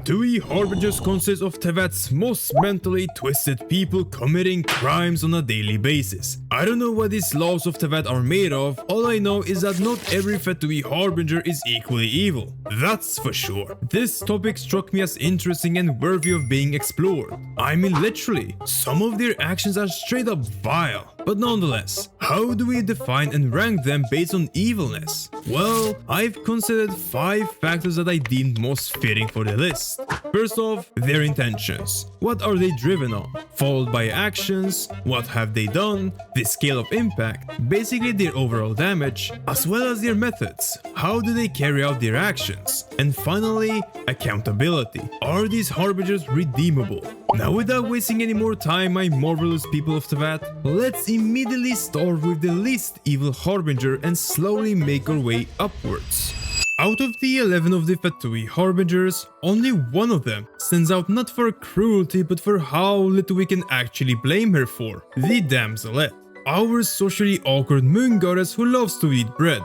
Fatui Harbingers consist of Tevat's most mentally twisted people committing crimes on a daily basis. I don't know what these laws of Tevat are made of, all I know is that not every Fatui Harbinger is equally evil. That's for sure. This topic struck me as interesting and worthy of being explored. I mean literally, some of their actions are straight up vile. But nonetheless, how do we define and rank them based on evilness? Well, I've considered 5 factors that I deemed most fitting for the list. First off, their intentions. What are they driven on? Followed by actions, what have they done, the scale of impact, basically their overall damage, as well as their methods. How do they carry out their actions? And finally, accountability. Are these harbingers redeemable? Now without wasting any more time, my marvelous people of Tevat, let's immediately start with the least evil harbinger and slowly make our way upwards. Out of the 11 of the Fatui Harbingers, only one of them stands out not for cruelty but for how little we can actually blame her for, the Damselette, our socially awkward moon goddess who loves to eat bread.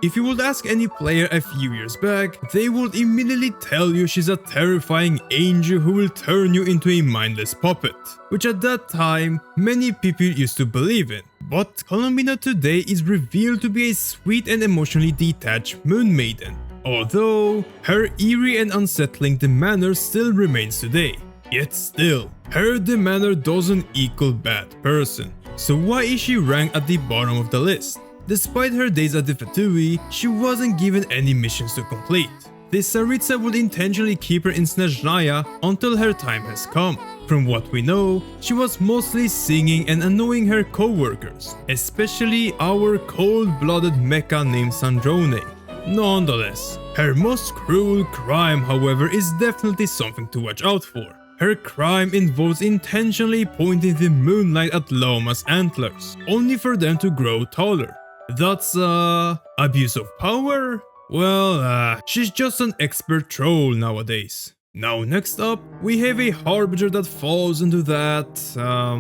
If you would ask any player a few years back, they would immediately tell you she's a terrifying angel who will turn you into a mindless puppet, which at that time many people used to believe in. But Columbina today is revealed to be a sweet and emotionally detached moon maiden, although her eerie and unsettling demeanor still remains today. Yet still, her demeanor doesn't equal bad person, so why is she ranked at the bottom of the list? Despite her days at the Fatui, she wasn't given any missions to complete. The Tsaritsa would intentionally keep her in Snezhnaya until her time has come. From what we know, she was mostly singing and annoying her co-workers, especially our cold-blooded mecha named Sandrone. Nonetheless, her most cruel crime, however, is definitely something to watch out for. Her crime involves intentionally pointing the moonlight at llamas' antlers, only for them to grow taller. That's, abuse of power? Well, she's just an expert troll nowadays. Now next up, we have a harbinger that falls into that,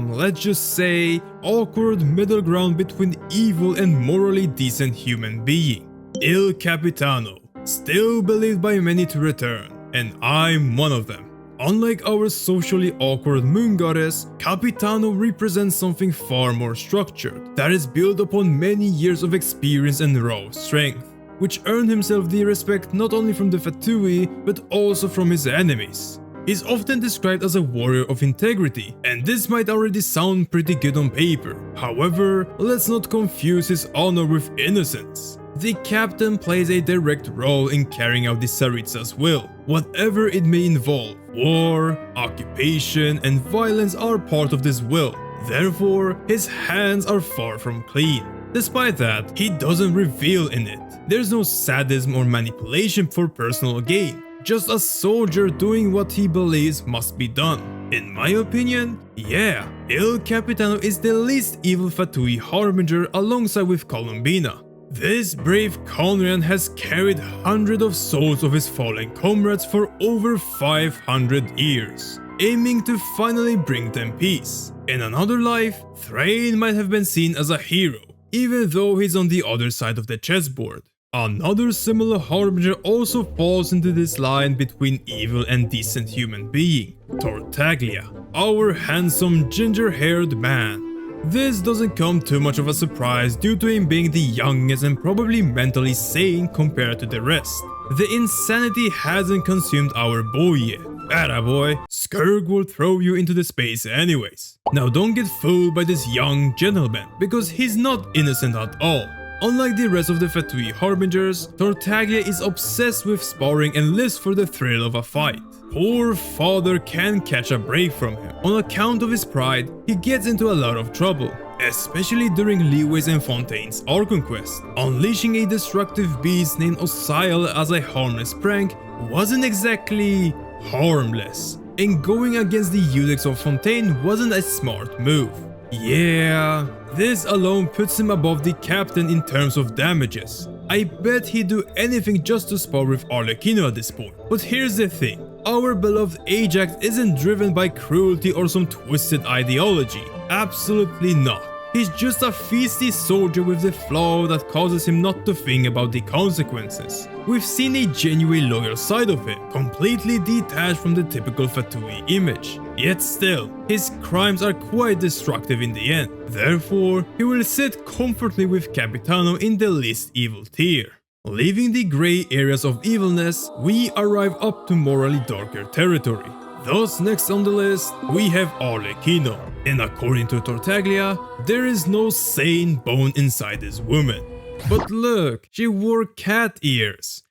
let's just say, awkward middle ground between evil and morally decent human being. Il Capitano, still believed by many to return, and I'm one of them. Unlike our socially awkward moon goddess, Capitano represents something far more structured, that is built upon many years of experience and raw strength, which earned himself the respect not only from the Fatui, but also from his enemies. He's often described as a warrior of integrity, and this might already sound pretty good on paper. However, let's not confuse his honor with innocence. The captain plays a direct role in carrying out the Tsaritsa's will, whatever it may involve. War, occupation, and violence are part of this will. Therefore, his hands are far from clean. Despite that, he doesn't reveal in it. There's no sadism or manipulation for personal gain, just a soldier doing what he believes must be done. In my opinion, yeah, Il Capitano is the least evil Fatui Harbinger alongside with Columbina. This brave Conran has carried hundreds of souls of his fallen comrades for over 500 years, aiming to finally bring them peace. In another life, Thrain might have been seen as a hero, even though he's on the other side of the chessboard. Another similar harbinger also falls into this line between evil and decent human being, Tartaglia, our handsome ginger-haired man. This doesn't come too much of a surprise due to him being the youngest and probably mentally sane compared to the rest. The insanity hasn't consumed our boy yet. Attaboy, Skurg will throw you into the space anyways. Now don't get fooled by this young gentleman, because he's not innocent at all. Unlike the rest of the Fatui Harbingers, Tartaglia is obsessed with sparring and lives for the thrill of a fight. Poor father can't catch a break from him. On account of his pride, he gets into a lot of trouble, especially during Liwei's and Fontaine's Archon quest. Unleashing a destructive beast named Osail as a harmless prank wasn't exactly harmless, and going against the Eudex of Fontaine wasn't a smart move. Yeah, this alone puts him above the captain in terms of damages. I bet he'd do anything just to spar with Arlecchino at this point. But here's the thing, our beloved Ajax isn't driven by cruelty or some twisted ideology. Absolutely not. He's just a feisty soldier with the flaw that causes him not to think about the consequences. We've seen a genuine loyal side of him, completely detached from the typical Fatui image. Yet still, his crimes are quite destructive in the end. Therefore, he will sit comfortably with Capitano in the least evil tier. Leaving the grey areas of evilness, we arrive up to morally darker territory. Thus, next on the list, we have Arlecchino, and according to Tartaglia, there is no sane bone inside this woman. But look, she wore cat ears.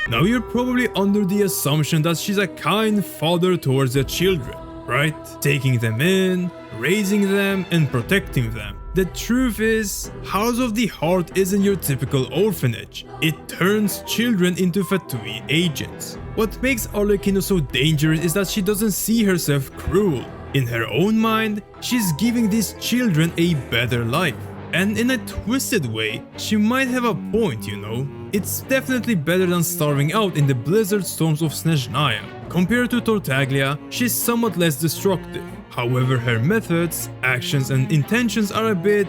Now you're probably under the assumption that she's a kind father towards her children, right? Taking them in, raising them, and protecting them. The truth is, House of the Heart isn't your typical orphanage. It turns children into Fatui agents. What makes Arlecchino so dangerous is that she doesn't see herself cruel. In her own mind, she's giving these children a better life. And in a twisted way, she might have a point, you know. It's definitely better than starving out in the blizzard storms of Snezhnaya. Compared to Tartaglia, she's somewhat less destructive. However, her methods, actions and intentions are a bit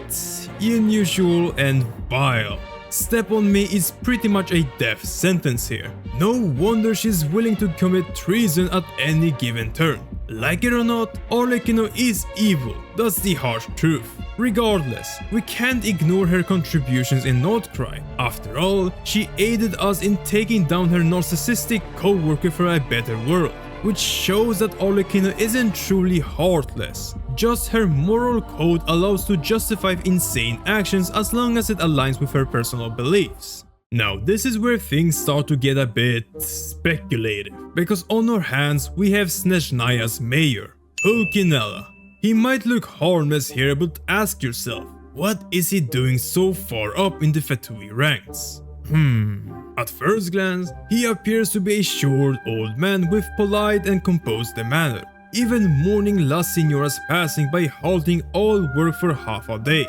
unusual and vile. Step on me is pretty much a death sentence here. No wonder she's willing to commit treason at any given turn. Like it or not, Arlecchino is evil, that's the harsh truth. Regardless, we can't ignore her contributions in Northcry. After all, she aided us in taking down her narcissistic co-worker for a better world. Which shows that Arlecchino isn't truly heartless. Just her moral code allows to justify insane actions as long as it aligns with her personal beliefs. Now this is where things start to get a bit speculative, because on our hands we have Snezhnaya's mayor, Pulcinella. He might look harmless here, but ask yourself, what is he doing so far up in the Fatui ranks? At first glance, he appears to be a short old man with polite and composed demeanor, even mourning La Signora's passing by halting all work for half a day.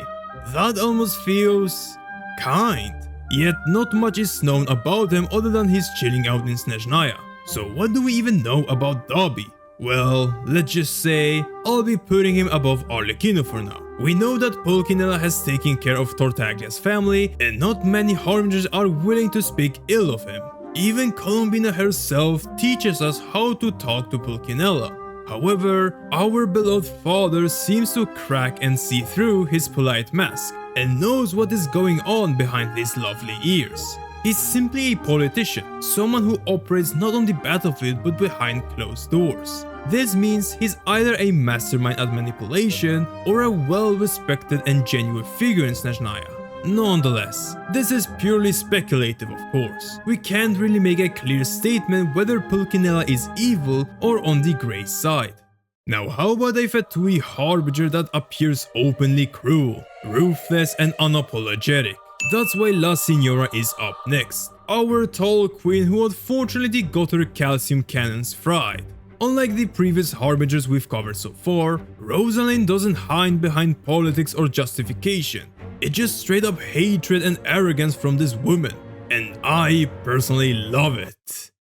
That almost feels kind. Yet not much is known about him other than he's chilling out in Snezhnaya. So what do we even know about Dobby? Well, let's just say, I'll be putting him above Arlecchino for now. We know that Pulcinella has taken care of Tartaglia's family, and not many Harbingers are willing to speak ill of him. Even Columbina herself teaches us how to talk to Pulcinella. However, our beloved father seems to crack and see through his polite mask, and knows what is going on behind his lovely ears. He's simply a politician, someone who operates not on the battlefield but behind closed doors. This means he's either a mastermind at manipulation or a well-respected and genuine figure in Snezhnaya. Nonetheless, this is purely speculative, of course. We can't really make a clear statement whether Pulcinella is evil or on the grey side. Now how about a Fatui Harbinger that appears openly cruel, ruthless and unapologetic? That's why La Signora is up next, our tall queen who unfortunately got her calcium cannons fried. Unlike the previous Harbingers we've covered so far, Rosalind doesn't hide behind politics or justification. It's just straight up hatred and arrogance from this woman, and I personally love it.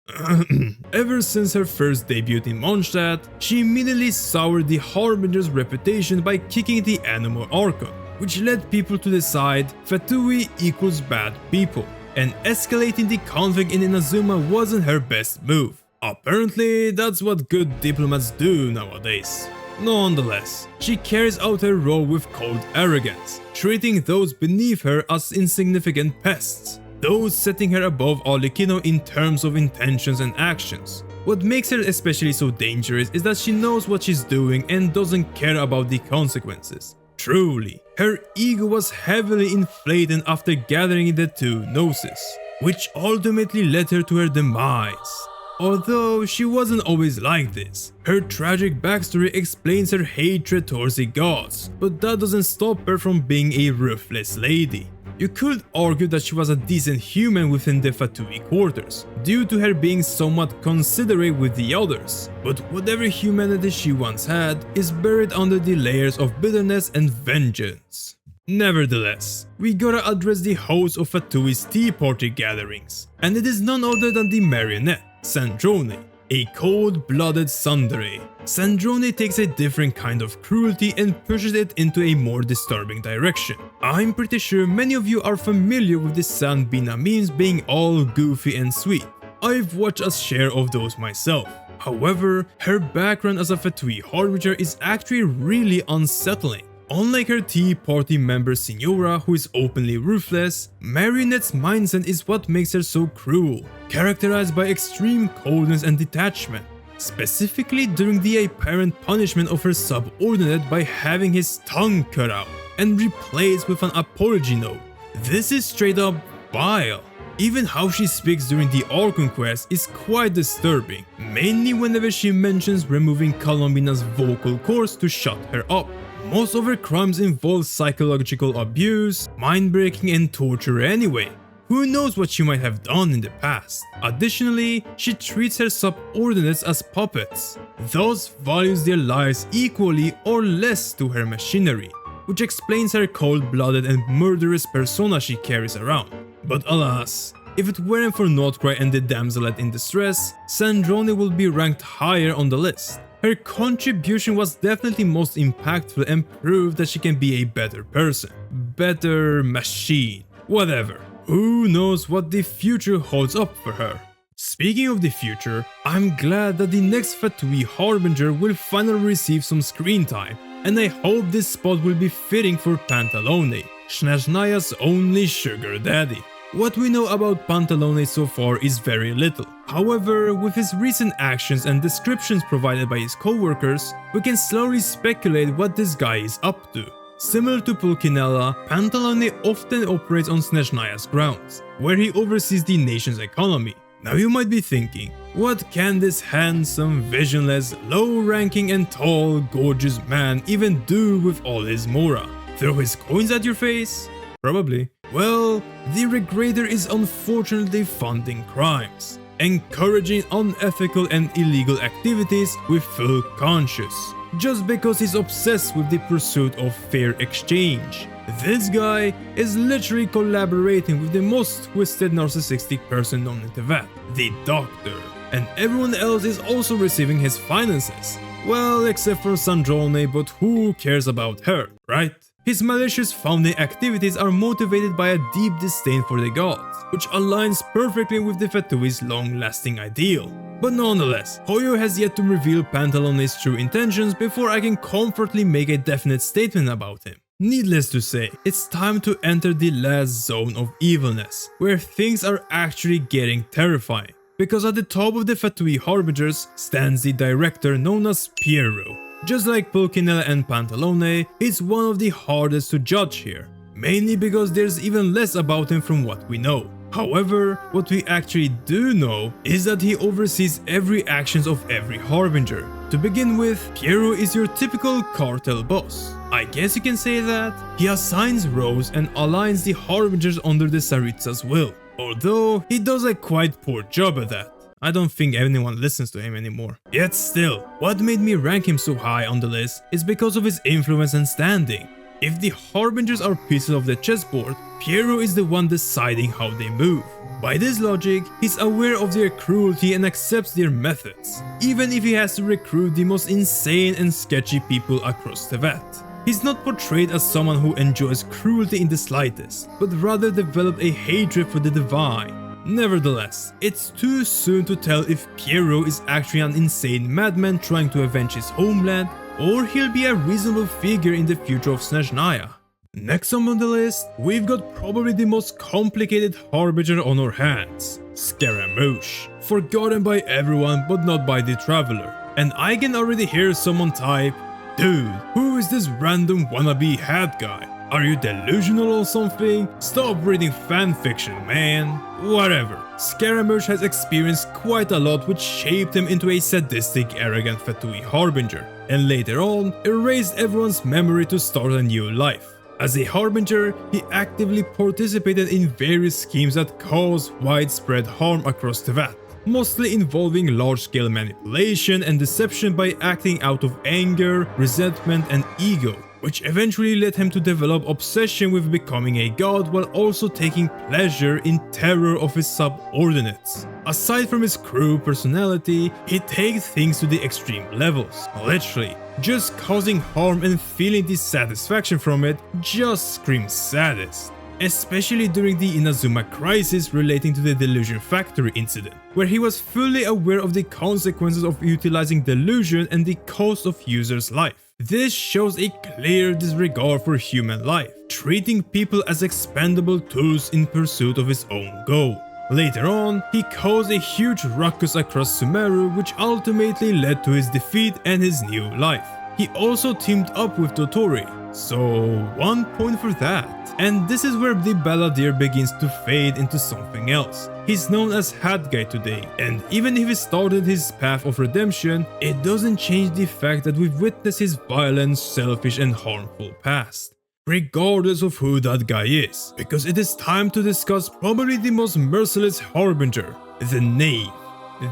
Ever since her first debut in Mondstadt, she immediately soured the Harbinger's reputation by kicking the Animal Archon, which led people to decide Fatui equals bad people, and escalating the conflict in Inazuma wasn't her best move. Apparently, that's what good diplomats do nowadays. Nonetheless, she carries out her role with cold arrogance, treating those beneath her as insignificant pests, those setting her above Arlecchino in terms of intentions and actions. What makes her especially so dangerous is that she knows what she's doing and doesn't care about the consequences. Truly, her ego was heavily inflated after gathering the two Gnosis, which ultimately led her to her demise. Although she wasn't always like this, her tragic backstory explains her hatred towards the gods, but that doesn't stop her from being a ruthless lady. You could argue that she was a decent human within the Fatui quarters, due to her being somewhat considerate with the others, but whatever humanity she once had is buried under the layers of bitterness and vengeance. Nevertheless, we gotta address the host of Fatui's tea party gatherings, and it is none other than the marionette, Sandrone. a cold-blooded tsundere. Sandrone takes a different kind of cruelty and pushes it into a more disturbing direction. I'm pretty sure many of you are familiar with the Sanbina memes being all goofy and sweet. I've watched a share of those myself. However, her background as a Fatui Harbinger is actually really unsettling. Unlike her Tea Party member Signora, who is openly ruthless, Marionette's mindset is what makes her so cruel, characterized by extreme coldness and detachment, specifically during the apparent punishment of her subordinate by having his tongue cut out and replaced with an apology note. This is straight up vile. Even how she speaks during the Archon quest is quite disturbing, mainly whenever she mentions removing Columbina's vocal cords to shut her up. Most of her crimes involve psychological abuse, mind-breaking and torture anyway. Who knows what she might have done in the past. Additionally, she treats her subordinates as puppets, thus values their lives equally or less to her machinery, which explains her cold-blooded and murderous persona she carries around. But alas, if it weren't for Notcry and the damselette in distress, Sandrone will be ranked higher on the list. Her contribution was definitely most impactful and proved that she can be a better person, better machine, whatever. Who knows what the future holds up for her. Speaking of the future, I'm glad that the next Fatui Harbinger will finally receive some screen time, and I hope this spot will be fitting for Pantalone, Snezhnaya's only sugar daddy. What we know about Pantalone so far is very little. However, with his recent actions and descriptions provided by his co-workers, we can slowly speculate what this guy is up to. Similar to Pulcinella, Pantalone often operates on Snezhnaya's grounds, where he oversees the nation's economy. Now you might be thinking, what can this handsome, visionless, low-ranking and tall, gorgeous man even do with all his mora? Throw his coins at your face? Probably. Well, the Regrader is unfortunately funding crimes, encouraging unethical and illegal activities with full conscience, just because he's obsessed with the pursuit of fair exchange. This guy is literally collaborating with the most twisted narcissistic person known in Teyvat, the Doctor, and everyone else is also receiving his finances. Well, except for Sandrone, but who cares about her, right? His malicious founding activities are motivated by a deep disdain for the gods, which aligns perfectly with the Fatui's long-lasting ideal. But nonetheless, Hoyo has yet to reveal Pantalone's true intentions before I can comfortably make a definite statement about him. Needless to say, it's time to enter the last zone of evilness, where things are actually getting terrifying. Because at the top of the Fatui Harbingers stands the director known as Pierro. Just like Pulcinella and Pantalone, he's one of the hardest to judge here, mainly because there's even less about him from what we know. However, what we actually do know is that he oversees every actions of every Harbinger. To begin with, Pierro is your typical cartel boss. I guess you can say that. He assigns roles and aligns the Harbingers under the Tsaritsa's will, although he does a quite poor job at that. I don't think anyone listens to him anymore. Yet still, what made me rank him so high on the list is because of his influence and standing. If the Harbingers are pieces of the chessboard, Pierro is the one deciding how they move. By this logic, he's aware of their cruelty and accepts their methods, even if he has to recruit the most insane and sketchy people across Teyvat. He's not portrayed as someone who enjoys cruelty in the slightest, but rather developed a hatred for the divine. Nevertheless, it's too soon to tell if Pierro is actually an insane madman trying to avenge his homeland, or he'll be a reasonable figure in the future of Snezhnaya. Next on the list, we've got probably the most complicated Harbinger on our hands, Scaramouche. Forgotten by everyone but not by the Traveler. And I can already hear someone type, "Dude, who is this random wannabe hat guy? Are you delusional or something? Stop reading fanfiction, man." Whatever. Scaramouche has experienced quite a lot which shaped him into a sadistic, arrogant Fatui Harbinger, and later on, erased everyone's memory to start a new life. As a Harbinger, he actively participated in various schemes that caused widespread harm across Teyvat, mostly involving large-scale manipulation and deception by acting out of anger, resentment, and ego. which eventually led him to develop obsession with becoming a god while also taking pleasure in terror of his subordinates. Aside from his cruel personality, he takes things to the extreme levels. Literally, just causing harm and feeling dissatisfaction from it just screams sadist. Especially during the Inazuma crisis relating to the Delusion Factory incident, where he was fully aware of the consequences of utilizing delusion and the cost of users' life. This shows a clear disregard for human life, treating people as expendable tools in pursuit of his own goal. Later on, he caused a huge ruckus across Sumeru, which ultimately led to his defeat and his new life. He also teamed up with Dottore, so 1 point for that. And this is where the Balladeer begins to fade into something else. He's known as Hat Guy today, and even if he started his path of redemption, it doesn't change the fact that we've witnessed his violent, selfish and harmful past. Regardless of who that guy is, because it is time to discuss probably the most merciless Harbinger, the Knave,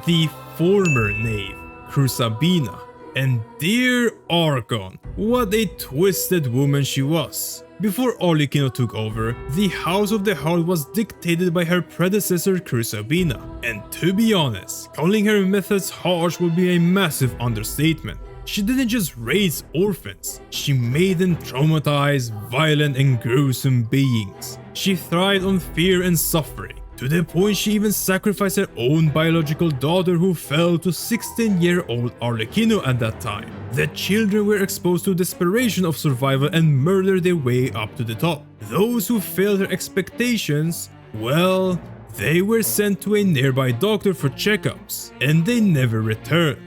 the former Knave, Crucabena. And dear Archon, what a twisted woman she was. Before Arlecchino took over, the House of the Heart was dictated by her predecessor Crucabena, and to be honest, calling her methods harsh would be a massive understatement. She didn't just raise orphans, she made them traumatized, violent and gruesome beings. She thrived on fear and suffering, to the point she even sacrificed her own biological daughter who fell to 16-year-old Arlecchino at that time. The children were exposed to desperation of survival and murdered their way up to the top. Those who failed her expectations, well, they were sent to a nearby doctor for checkups, and they never returned.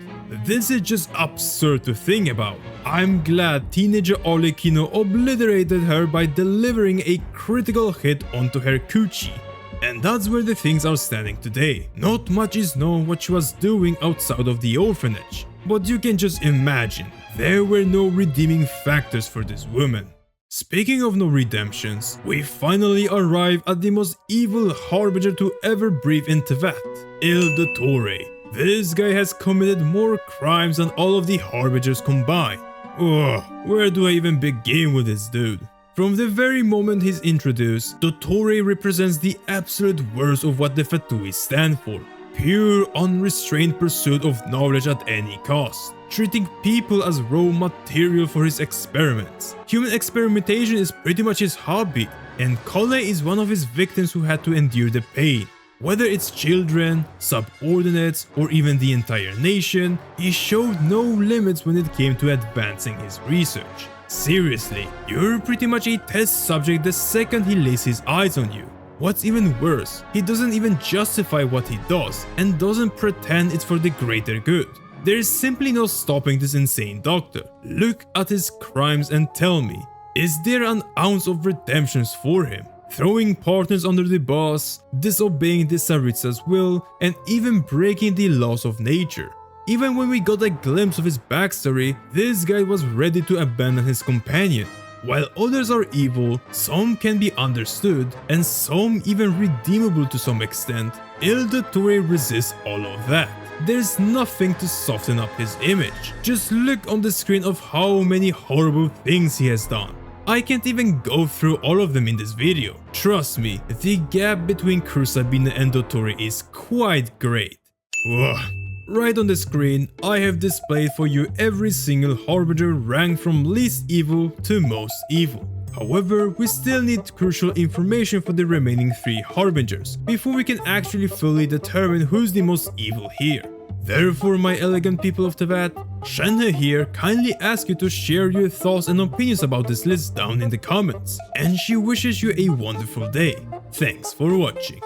This is just absurd to think about. I'm glad teenager Arlecchino obliterated her by delivering a critical hit onto her coochie. And that's where the things are standing today. Not much is known what she was doing outside of the orphanage, but you can just imagine, there were no redeeming factors for this woman. Speaking of no redemptions, we finally arrive at the most evil Harbinger to ever breathe in Teyvat, Dottore. This guy has committed more crimes than all of the Harbingers combined. Ugh, where do I even begin with this dude? From the very moment he's introduced, Dottore represents the absolute worst of what the Fatui stand for. Pure, unrestrained pursuit of knowledge at any cost, treating people as raw material for his experiments. Human experimentation is pretty much his hobby, and Kole is one of his victims who had to endure the pain. Whether it's children, subordinates, or even the entire nation, he showed no limits when it came to advancing his research. Seriously, you're pretty much a test subject the second he lays his eyes on you. What's even worse, he doesn't even justify what he does and doesn't pretend it's for the greater good. There's simply no stopping this insane doctor. Look at his crimes and tell me, is there an ounce of redemptions for him? Throwing partners under the bus, disobeying the Tsaritsa's will, and even breaking the laws of nature. Even when we got a glimpse of his backstory, this guy was ready to abandon his companion. While others are evil, some can be understood, and some even redeemable to some extent, Dottore resists all of that. There's nothing to soften up his image. Just look on the screen of how many horrible things he has done. I can't even go through all of them in this video. Trust me, the gap between Crucabena and Dottore is quite great. Ugh. Right on the screen, I have displayed for you every single Harbinger ranked from least evil to most evil. However, we still need crucial information for the remaining 3 Harbingers before we can actually fully determine who's the most evil here. Therefore, my elegant people of Teyvat, Snezhnaya here kindly asks you to share your thoughts and opinions about this list down in the comments, and she wishes you a wonderful day. Thanks for watching.